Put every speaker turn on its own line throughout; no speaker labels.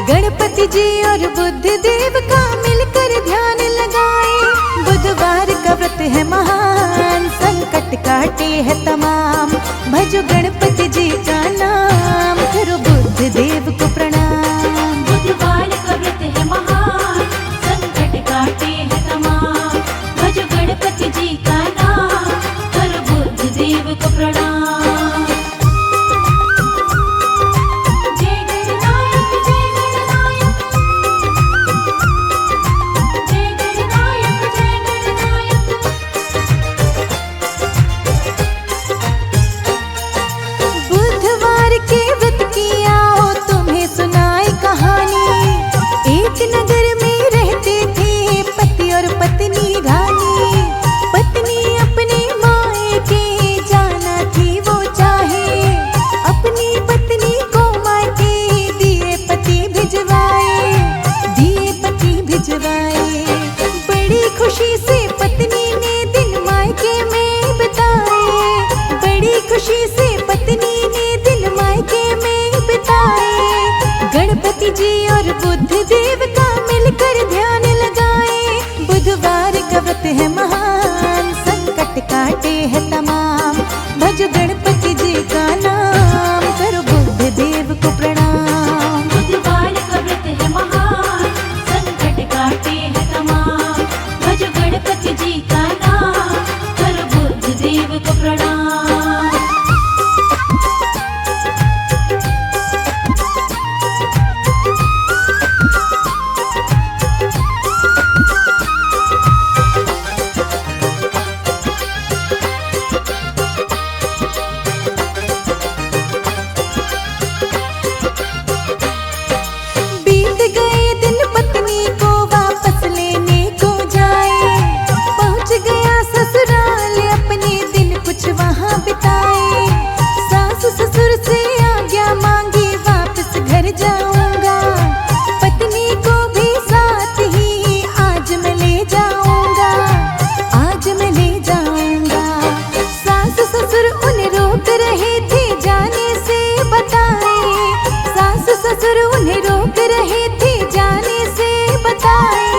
गणपति जी और बुद्ध देव का मिलकर ध्यान लगाए। बुधवार का व्रत है महान, संकट काटे है तमाम। भजो गणपति जी का नाम, करो बुद्ध देव को प्रणाम।
बुधवार का व्रत है महान, संकट काटे है तमाम। भजो गणपति जी का नाम, करो बुद्ध देव को प्रणाम।
नगर में रहते थे पति और पत्नी रानी। पत्नी अपने मायके जाना थी वो चाहे, अपनी पत्नी को मायके दिए पति भिजवाए, दिए पति भिजवाए। बड़ी खुशी से पत्नी ने दिन मायके में बिताए, बड़ी खुशी से पत्नी ने दिन मायके में बिताए। गणपति जी और बुद्ध देव का मिलकर ध्यान लगाए। बुधवार का व्रत है महान, संकट काटे है तमाम। भजो गणपति जी का नाम, करो बुद्ध देव को प्रणाम।
बुधवार का व्रत है महान, संकट काटे है तमाम। भजो गणपति जी का नाम, करो बुद्ध देव को प्रणाम।
उन्हें रोक रहे थे जाने से बताए।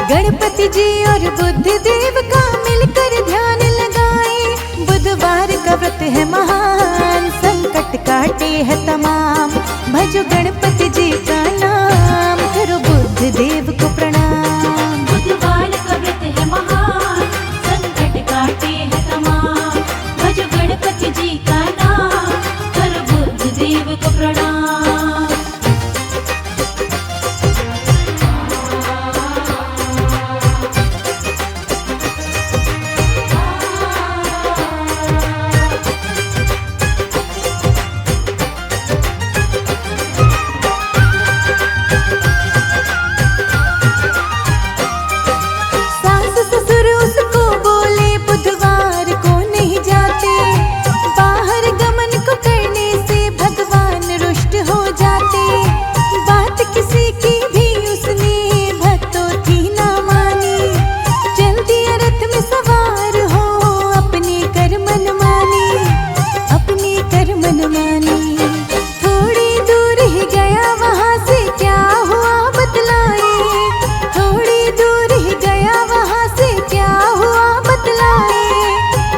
गणपति जी और बुद्ध देव का मिलकर ध्यान लगाए। बुधवार का व्रत है महान, संकट काटे है तमाम। भजो गणपति जी का नाम, करो बुद्ध देव को प्रणाम।
बुधवार का व्रत है महान, संकट काटे है तमाम। भजो गणपति जी का नाम, करो बुद्ध देव को प्रणाम।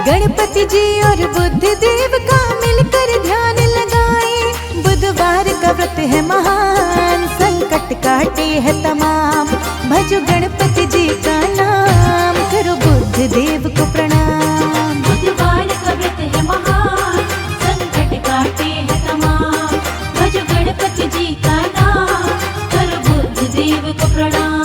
गणपति जी और बुद्ध देव का मिलकर ध्यान लगाए। बुधवार का व्रत है महान, संकट काटे है तमाम। भजो गणपति जी का नाम, करो बुद्ध देव को प्रणाम।
बुधवार का व्रत है महान, संकट काटे है तमाम। भजो गणपति जी का नाम, करो बुद्ध देव को प्रणाम।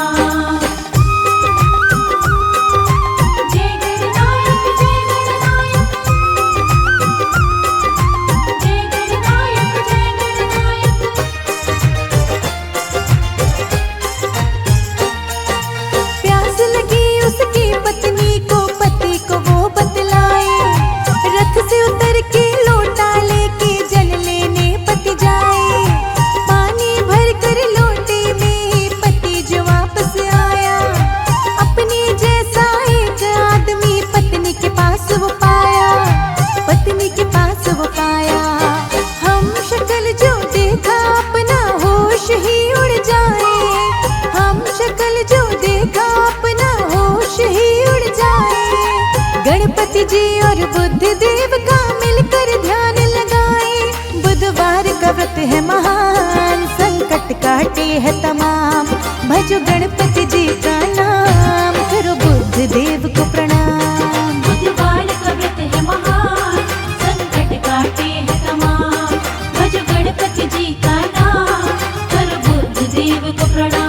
गणपति जी और बुद्ध देव का मिलकर ध्यान लगाए। बुधवार का व्रत है महान, संकट काटे है तमाम। भजो गणपति जी का नाम, करो बुद्ध देव को प्रणाम।
बुधवार का व्रत है महान, संकट काटे है तमाम। भजो गणपति जी का नाम, करो बुद्ध देव को प्रणाम।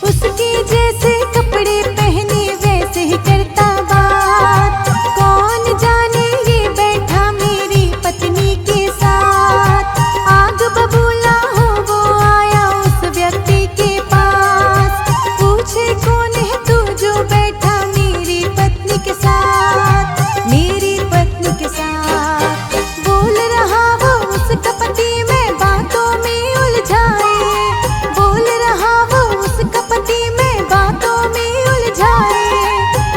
उसके जैसे कपड़े पहने वैसे ही करता बात। कौन जाने ये बैठा मेरी पत्नी के साथ। आग बबूला हो वो आया उस व्यक्ति के पास। पूछे कौन है तू जो बैठा मेरी पत्नी के साथ, मेरी पत्नी के साथ। बोल रहा वो उसका पति, मैं बातों में उलझाए। बोल रहा वो उसका पति, मैं बातों में उलझाए।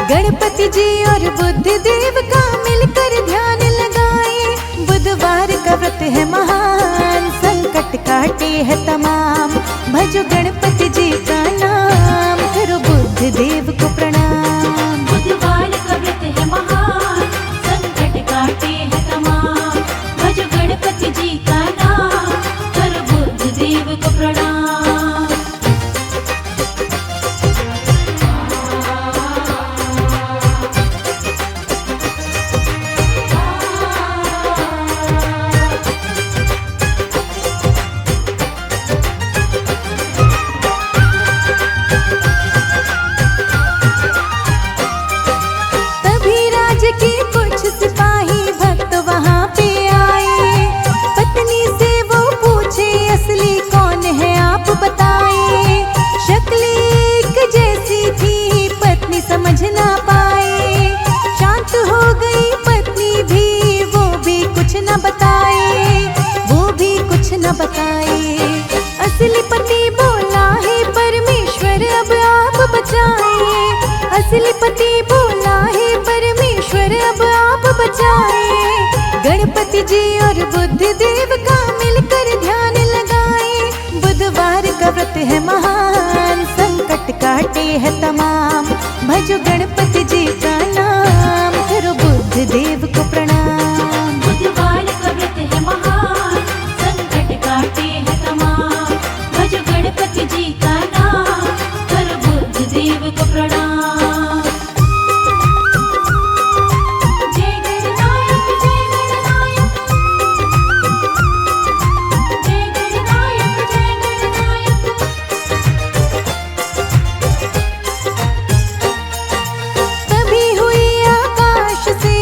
गणपति जी और बुद्ध देव का मिलकर ध्यान लगाए। बुधवार का व्रत है महान, संकट काटे है तमाम। भजो गणपति जी का नाम, करो बुद्ध देव को प्रणाम।
बुधवार का व्रत है महान, संकट काटे है तमाम। भजो गणपति जी का नाम, करो बुद्ध देव को प्रणाम।
तभी राज के कुछ सिपाही भक्त वहां पे आए। पत्नी से वो पूछे असली कौन है आप बताए। शक्ल एक जैसी थी पत्नी समझ ना पाए। शांत हो गई पत्नी भी, वो भी कुछ न बताए, वो भी कुछ न बताए। असली पति बोला है परमेश्वर अब आप बचाए। असली पति बोला है परमेश्वर अब आप बचाए। गणपति जी और बुद्ध देव का मिलकर ध्यान लगाए। बुधवार का व्रत है महान, संकट काटे है तमाम। भजो गणपति जी का नाम, करो बुद्ध देव को प्रणाम।
बुधवार का व्रत है महान, संकट काटे है तमाम। भजो गणपति जी का नाम, करो बुद्ध देव को प्रणाम। जय गणनायक जय गणनायक, जय गणनायक जय गणनायक।
तभी हुई आकाश से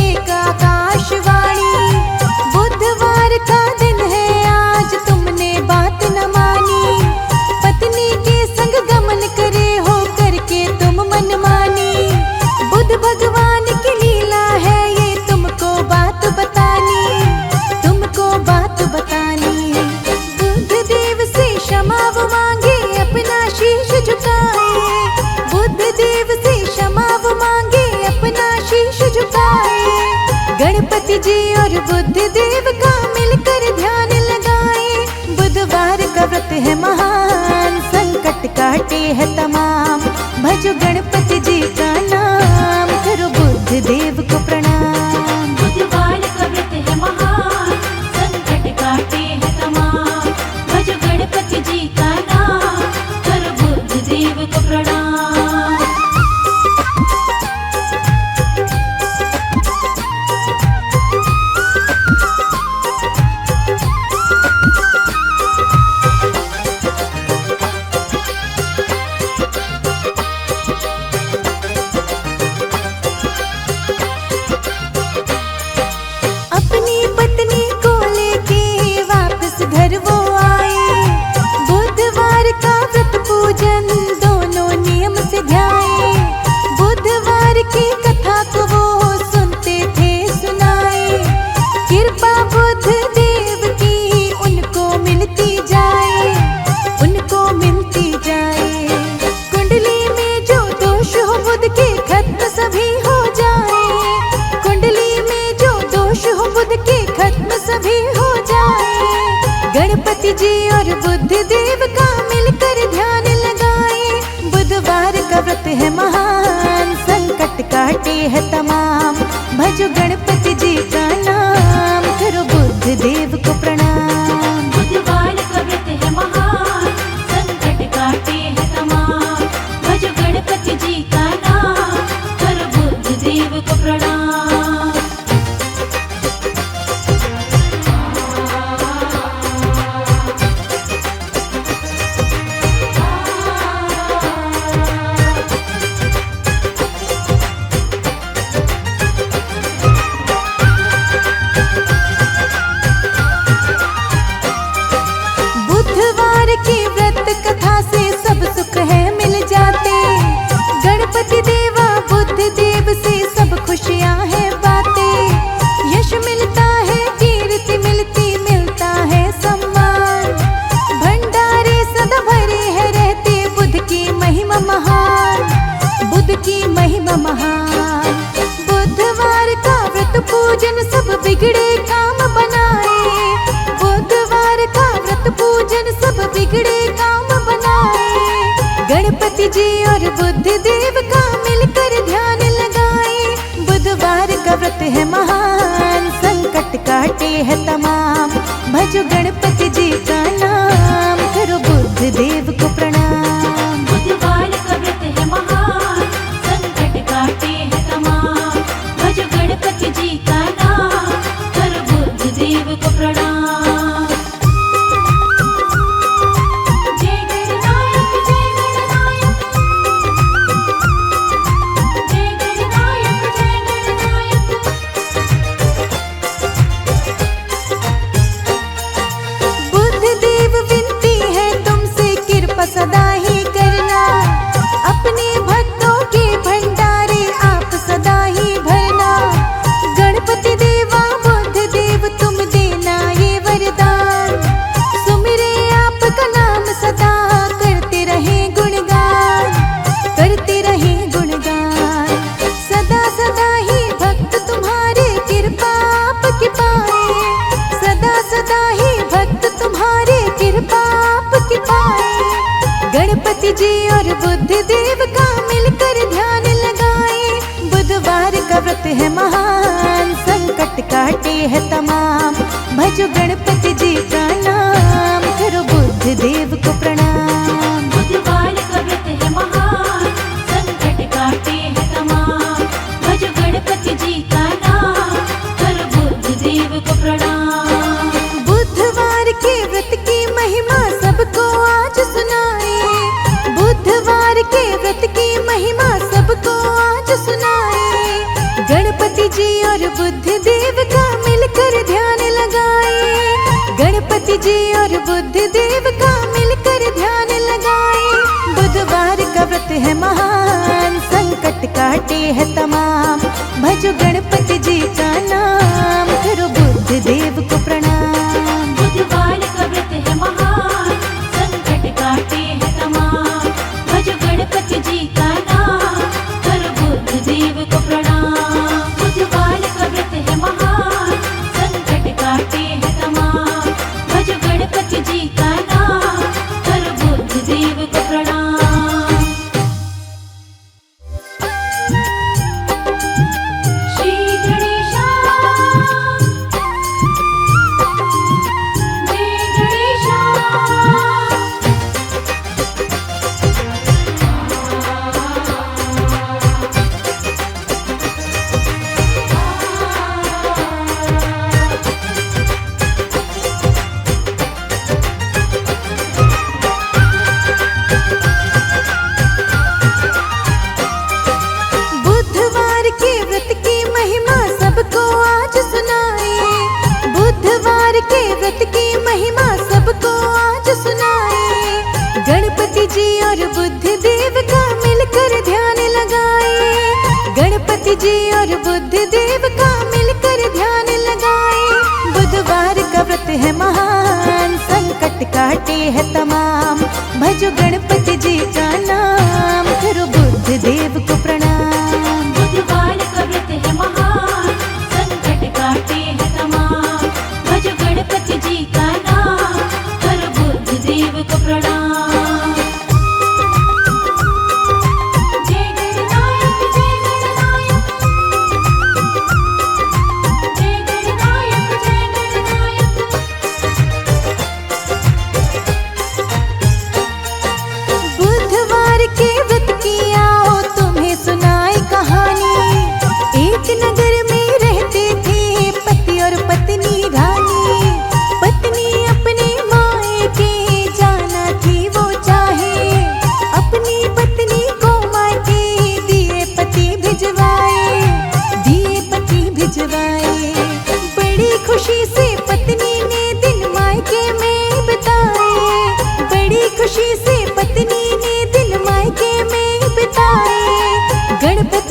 एक आकाशवाणी। बुधवार का दिन है आज, तुमने बात न मानी। पत्नी के संग गमन करे हो करके तुम मनमानी। बुध भगवान की लीला है ये तुमको बात बतानी, तुमको बात बतानी। बुद्ध देव से क्षमा वो मांगे, अपना शीश झुकाए। बुद्ध देव से क्षमा वो मांगे, अपना शीश झुकाए। गणपति जी और बुद्ध देव का मिलकर ध्यान लगाए। बुधवार का व्रत है महान, संकट काटे है तमाम। भजो गणपति जी का नाम, करो बुद्ध देव को प्रणाम।
बुधवार का व्रत है महान, संकट काटे है तमाम। भजो गणपति जी का नाम, करो बुद्ध देव को प्रणाम।
गणपति जी और बुद्ध देव का मिलकर ध्यान लगाए। बुधवार का व्रत है महान, संकट काटे है तमाम। भजो गणपति जी का नाम, करो बुद्ध देव को प्रणाम।
बुधवार का व्रत है महान, संकट काटे है तमाम। भजो गणपति जी का नाम, करो बुद्ध देव को प्रणाम।
बुधवार की व्रत कथा से सब सुख है मिल जाते। गणपति देवा बुद्ध देव से सब खुशियां हैं बातें। यश मिलता है, कीर्ति मिलती, मिलता है सम्मान। भंडारे सदा भरे है रहते, बुद्ध की महिमा महान, बुद्ध की महिमा महान। बुधवार का व्रत पूजन सब बिगड़े काम बनाए। बुधवार का व्रत पूजन सब बिगड़े काम बनाए। गणपति जी और बुद्ध देव का मिलकर ध्यान लगाए। बुधवार का व्रत है महान, संकट काटे है तमाम। भजो गणपति जी का नाम, करो बुद्ध देव को प्रणाम।
बुधवार का व्रत है महान, संकट काटे है तमाम। भजो गणपति जी का नाम, करो बुद्ध देव को प्रणाम। जय गणनायक जय गणनायक, जय गणनायक जय गणनायक।
बुद्ध देव विनती है तुमसे, कृपा सदा ही करना। अपने भक्तों के भंडारे आप सदा ही भरना। गणपति देवा बुद्ध देव तुम देना ये वरदान। सुमिरे आपका नाम सदा, करते रहे गुणगान, करते रहे गुणगान। सदा सदा ही भक्त तुम्हारे कृपा आपकी पाए। सदा सदा ही भक्त तुम्हारे कृपा आपकी पाए। गणपति जी और बुद्ध देव का मिलकर ध्यान लगाए। बुधवार का व्रत है महान, संकट काटे है तमाम। भजो गणपति जी का नाम, करो बुद्ध देव को प्रणाम।
बुधवार का व्रत है महान, संकट काटे है तमाम। भजो गणपति जी का नाम, करो बुद्ध देव को प्रणाम।
बुधवार के व्रत की महिमा सबको आज सुनाए। बुधवार के व्रत की महिमा सबको आज सुनाए। गणपति जी और बुद्ध देव का मिलकर ध्यान लगाए। गणपति जी और बुद्ध देव का मिलकर ध्यान लगाए। बुधवार का व्रत है महान, संकट काटे है तमाम। भजो गणपति जी का नाम, करो बुद्ध देव को प्रणाम।
बुधवार का व्रत है महान, संकट काटे है तमाम। भजो गणपति जी का नाम, करो बुद्ध देव को प्रणाम। बुधवार का व्रत है महान, संकट काटे है तमाम। भजो गणपति जी का नाम, करो बुद्ध देव को प्रणाम। श्री गणेशा जय गणेशा।
बुधवार के व्रत की महिमा सबको आज सुनाए। बुधवार के व्रत की महिमा सबको आज सुनाए। गणपति जी और बुद्ध देव का मिलकर ध्यान लगाए। गणपति जी और बुद्ध देव का मिलकर ध्यान लगाए। बुधवार का व्रत है महान, संकट काटे है तमाम। भजो गणपति जी का नाम, करो बुद्ध देव को प्रणाम।
बुधवार का व्रत है महान, संकट काटे है तमाम। भजो गणपति जी का नाम, करो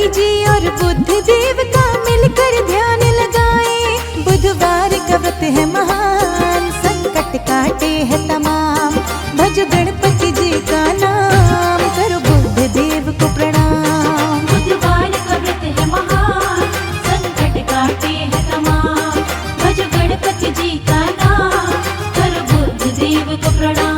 जी और बुद्ध देव का मिलकर ध्यान लगाए। बुधवार का व्रत है महान, संकट काटे है तमाम। भजो गणपति जी का नाम, करो बुद्ध देव को प्रणाम।
बुधवार का व्रत है महान, संकट काटे है तमाम। भजो गणपति जी का नाम, करो बुद्ध देव को प्रणाम।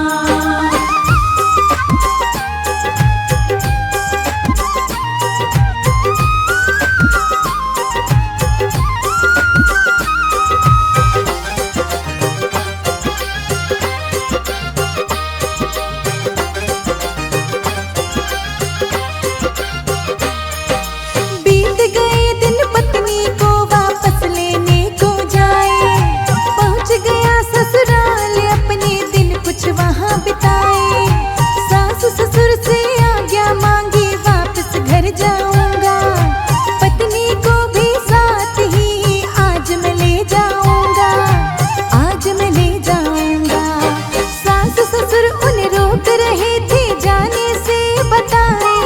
बीत गए दिन पत्नी को वापस लेने को जाए। पहुंच गया ससुराल अपने दिन कुछ वहां बिताए। सास ससुर से आज्ञा मांगी वापस घर जाऊंगा। पत्नी को भी साथ ही आज मैं ले जाऊंगा, आज मैं ले जाऊंगा। सास ससुर उन्हें रोक रहे थे जाने से बताए।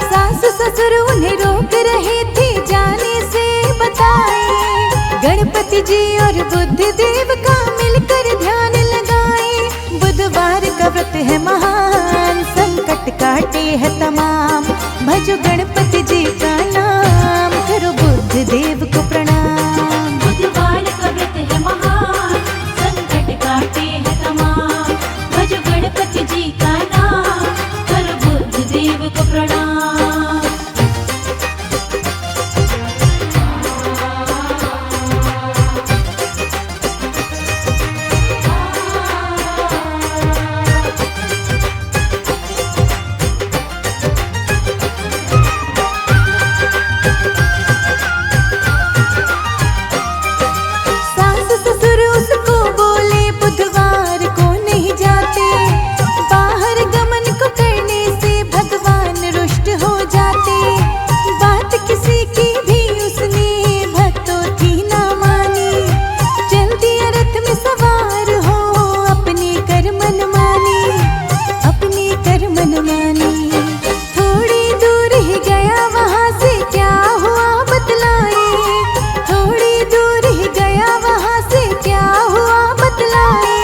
सास ससुर उन्हें रोक रहे थे जाने से बताए। गणपति जी और बुद्ध देव का मिलकर ध्यान लगाए। बुधवार का व्रत है महान, संकट काटे है तमाम। भजो गणपति जी का नाम, करो बुद्ध देव को प्रणाम।
बुधवार का व्रत है महान, संकट काटे है तमाम। भजो गणपति जी का नाम, करो बुद्ध देव को प्रणाम।
सास ससुर उसको बोले बुधवार को नहीं जाते। बाहर गमन को करने से भगवान रुष्ट हो जाते। बात किसी की भी उसने भक्तों की ना मानी। चल दिया रथ में सवार हो, अपने कर मन मानी, अपने कर मन मानी। थोड़ी दूर ही गया वहां से क्या हुआ बतलाए। थोड़ी दूर ही गया वहां से क्या हुआ बतलाए।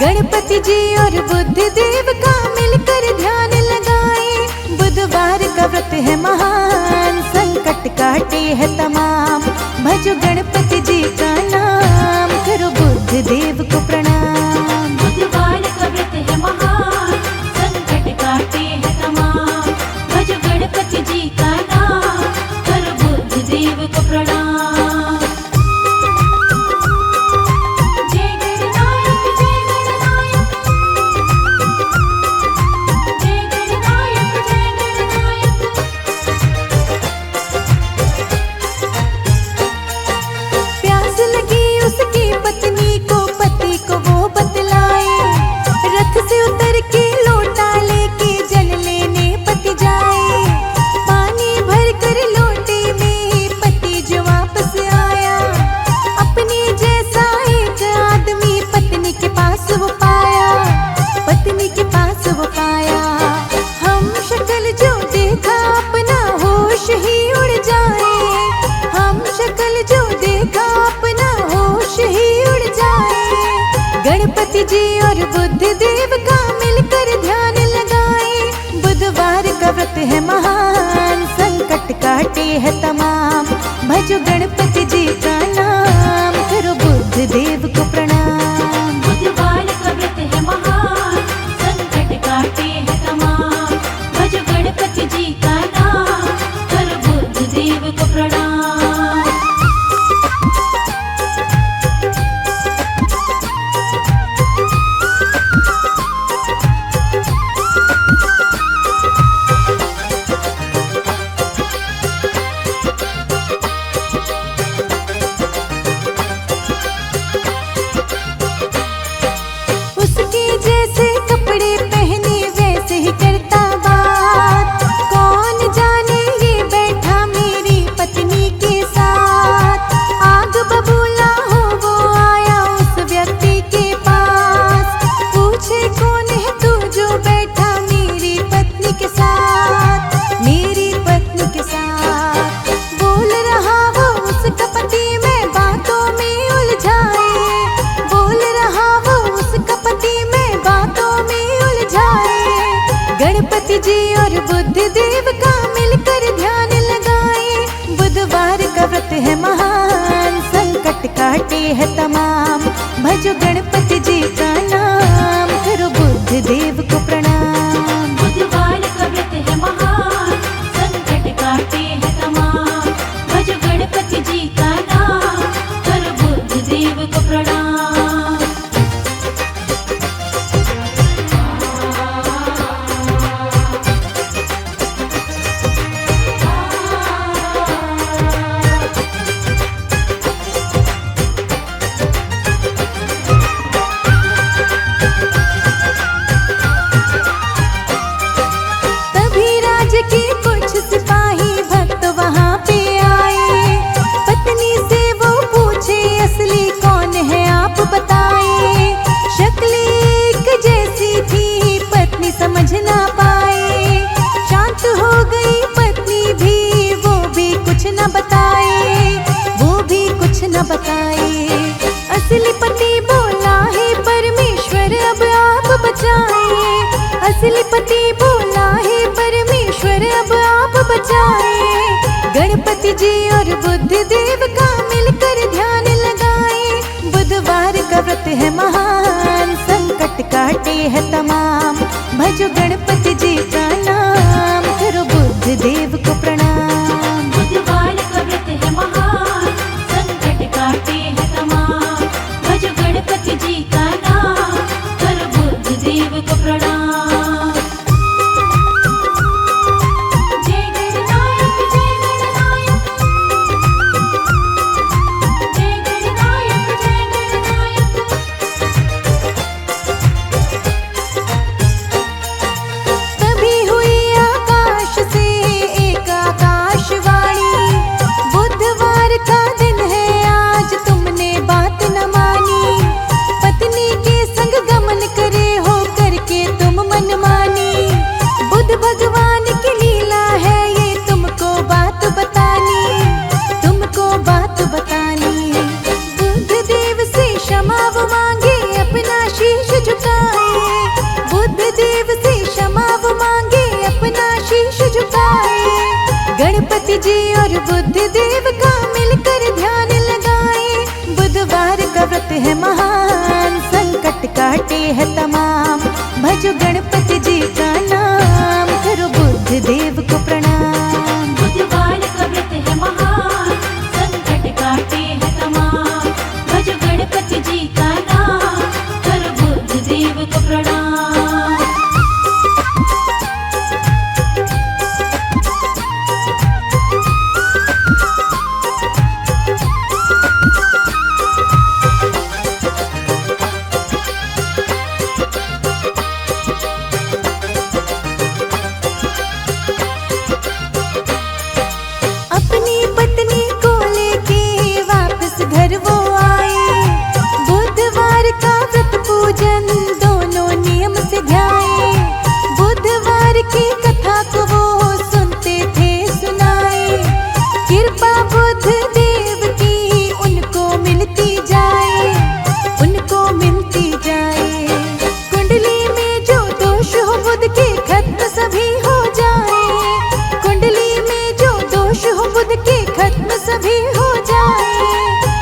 गणपति जी और बुद्ध देव का मिलकर ध्यान लगाए। बुधवार का व्रत है महान, संकट काटे है तमाम। भजो गणपति जी का नाम, करो बुद्ध देव को प्रणाम।
बुधवार का व्रत है महान, संकट काटे है तमाम। भजो गणपति जी का नाम, करो बुद्ध देव को प्रणाम। जय गणनायक जय गणनायक, जय गणनायक जय गणनायक।
प्यास लगी उसकी पत्नी को, पति को वो बतलाए। रथ से उतर के लोटा लेके जल लेने पति जाए। पानी भर कर लोटे में पति जो वापस आया। अपने जैसा एक आदमी पत्नी के पास वो पाया, पत्नी के पास वो पाया। हम शक्ल जो देखा अपना होश ही उड़ जाए। हम शक्ल जो देखा अपना होश ही उड़ जाए। गणपति जी और बुद्ध देव का मिलकर ध्यान लगाए। बुधवार का व्रत है महान, संकट काटे है तमाम। भजो गणपति जी का नाम, करो बुद्ध देव को प्रणाम।
बुधवार का व्रत है महान, संकट काटे है तमाम। भजो गणपति जी का नाम, करो बुद्ध देव को प्रणाम।
गणपति जी और बुद्ध देव का मिलकर ध्यान लगाए। बुधवार का व्रत है महान, संकट काटे है तमाम। भजो गणपति जी का नाम, करो बुद्ध देव को प्रणाम।
बुधवार का व्रत है महान, संकट काटे है तमाम। भजो गणपति जी का नाम, करो बुद्ध देव को प्रणाम।
के कुछ सिपाही भक्त वहाँ पे आए। पत्नी से वो पूछे असली कौन है आप बताए। शक्ल एक जैसी थी पत्नी समझ ना पाए। शांत हो गई पत्नी भी, वो भी कुछ न बताए, वो भी कुछ न बताए। असली पति बोला है परमेश्वर अब आप बचाए। असली पति बोला है परमेश्वर अब आप बचाए। गणपति जी और बुद्ध देव का मिलकर ध्यान लगाए। बुधवार का व्रत है महान, संकट काटे है तमाम। भजो गणपति जी का नाम, करो बुद्ध देव को प्रणाम।
बुधवार का व्रत है महान, संकट काटे है तमाम। भजो गणपति जी का नाम, करो बुद्ध देव को प्रणाम।
भगवान की लीला है ये, तुमको बात बतानी, तुमको बात बतानी। बुद्ध देव से क्षमा वो मांगे, अपना शीश झुकाए। बुद्ध देव से क्षमा वो मांगे, अपना शीश झुकाए। गणपति जी और बुद्ध देव का मिलकर ध्यान लगाए। बुधवार का व्रत है महान, संकट काटे है तमाम। भजो गणपति जी का नाम, करो बुद्ध देव को प्रणाम।
बुधवार का व्रत है महान, संकट काटे है तमाम। भजो गणपति जी का नाम, करो बुद्ध देव को प्रणाम।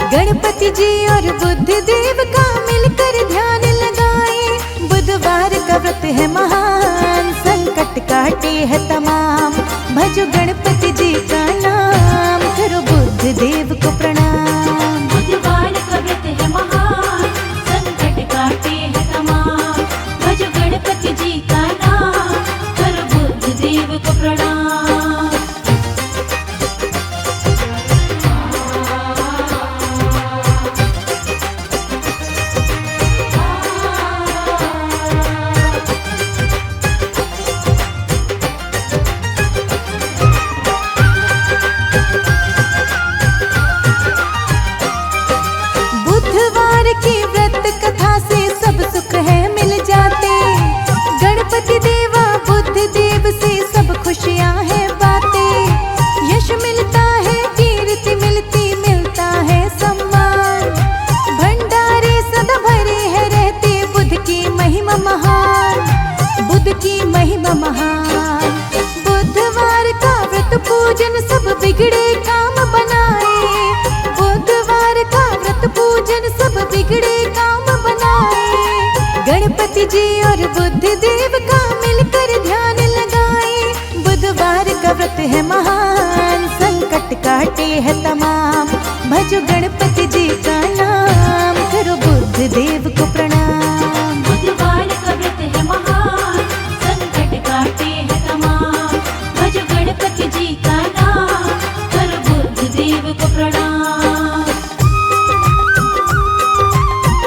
गणपति जी और बुद्ध देव का मिलकर ध्यान लगाए। बुधवार का व्रत है महान, संकट काटे है तमाम। भजो गणपति जी का नाम, करो बुद्ध देव को प्रणाम।
बुधवार का व्रत है महान, संकट काटे है तमाम। भजो गणपति जी का नाम, करो बुद्ध देव को प्रणाम।
की व्रत कथा से सब सुख है मिल जाते। गणपति देवा बुद्ध देव से सब खुशियां हैं बातें। यश मिलता है, कीर्ति मिलती, मिलता है सम्मान। भंडारे सदा भरे है रहते, बुद्ध की महिमा महान, बुद्ध की महिमा महान। गणपति जी और बुद्ध देव का मिलकर ध्यान लगाए। बुधवार का व्रत है महान, संकट काटे है तमाम। भजो गणपति जी का नाम, करो बुद्ध देव को प्रणाम।
बुधवार का व्रत है महान, संकट काटे है तमाम। भजो गणपति जी का नाम, करो बुद्ध देव को प्रणाम।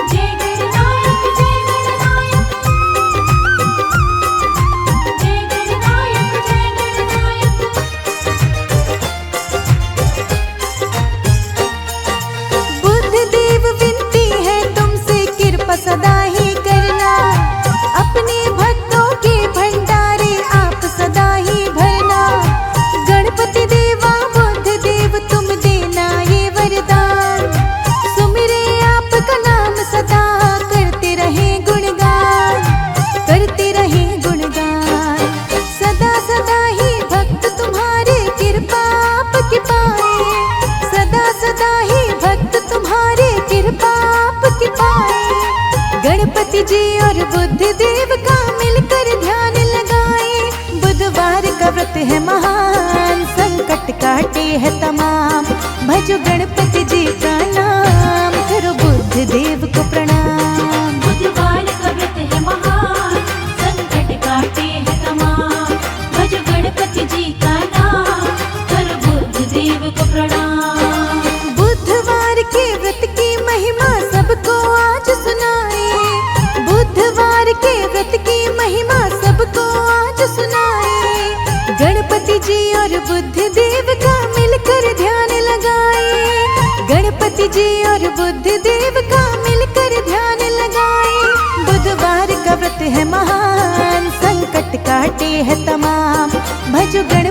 जय गणनायक जय गणनायक, जय गणनायक जय गणनायक।
बुद्ध देव विनती है तुमसे, कृपा सदा ही करना। अपने भक्तों के भंडारे आप सदा ही भरना। गणपति देवा बुद्ध देव तुम देना ये वरदान। सुमिरे आपका नाम सदा, करते रहे गुणगान, करते रहे गुणगान। सदा सदा ही भक्त तुम्हारे कृपा आपकी पाए। सदा सदा ही भक्त तुम्हारे कृपा आपकी पाए। गणपति जी और बुद्ध देव का मिलकर ध्यान लगाए। बुधवार का व्रत है महान, संकट काटे है तमाम। भजो गणपति जी का नाम, करो बुद्ध देव को प्रणाम।
बुधवार का व्रत है महान, संकट काटे है तमाम। भजो गणपति जी का नाम, करो बुद्ध देव को प्रणाम।
बुधवार के व्रत की महिमा सबको आज सुनाए। बुधवार के व्रत की महिमा सबको आज सुनाए। गणपति जी और बुद्ध देव का मिलकर ध्यान लगाए। गणपति जी और बुद्ध देव का मिलकर ध्यान लगाए। बुधवार का व्रत है महान, संकट काटे है तमाम। भजो गणपति